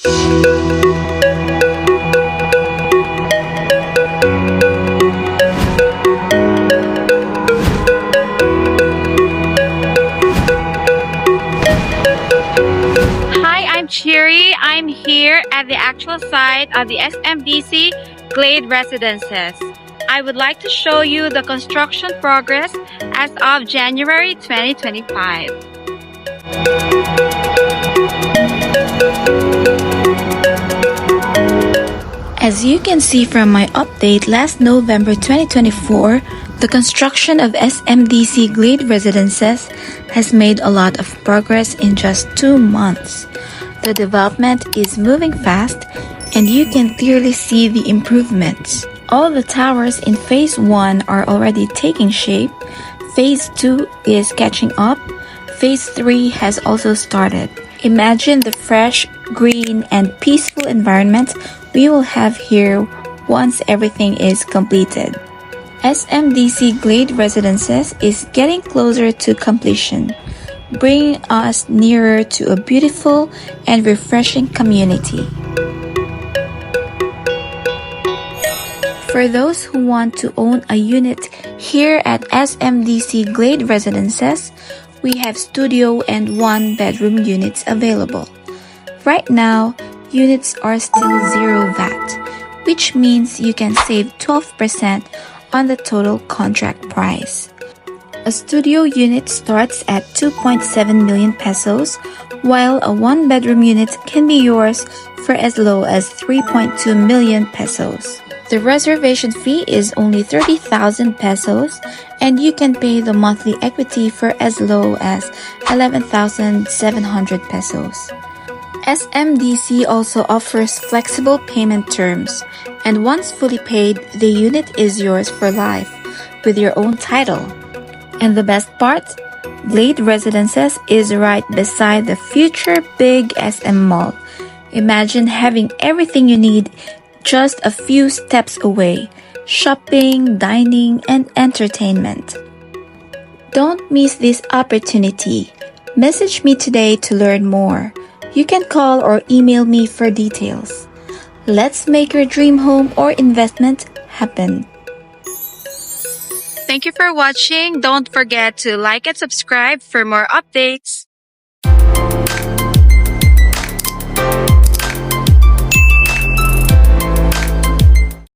Hi, I'm Cherry. I'm here at the actual site of the SMDC Glade Residences. I would like to show you the construction progress as of January 2025. As you can see from my update last November 2024, the construction of SMDC Glade Residences has made a lot of progress in just 2 months. The development is moving fast and you can clearly see the improvements. All the towers in Phase 1 are already taking shape, Phase 2 is catching up, Phase 3 has also started. Imagine the fresh, green, and peaceful environment we will have here once everything is completed. SMDC Glade Residences is getting closer to completion, bringing us nearer to a beautiful and refreshing community. For those who want to own a unit here at SMDC Glade Residences, we have studio and 1-bedroom units available. Right now, units are still ZERO VAT, which means you can save 12% on the total contract price. A studio unit starts at 2.7 million pesos, while a 1-bedroom unit can be yours for as low as 3.2 million pesos. The reservation fee is only 30,000 pesos, and you can pay the monthly equity for as low as 11,700 pesos. SMDC also offers flexible payment terms, and once fully paid, the unit is yours for life with your own title. And the best part? Glade Residences is right beside the future big SM Mall. Imagine having everything you need just a few steps away: shopping, dining, and entertainment. Don't miss this opportunity. Message me today to learn more. You can call or email me for details. Let's make your dream home or investment happen. Thank you for watching. Don't forget to like and subscribe for more updates.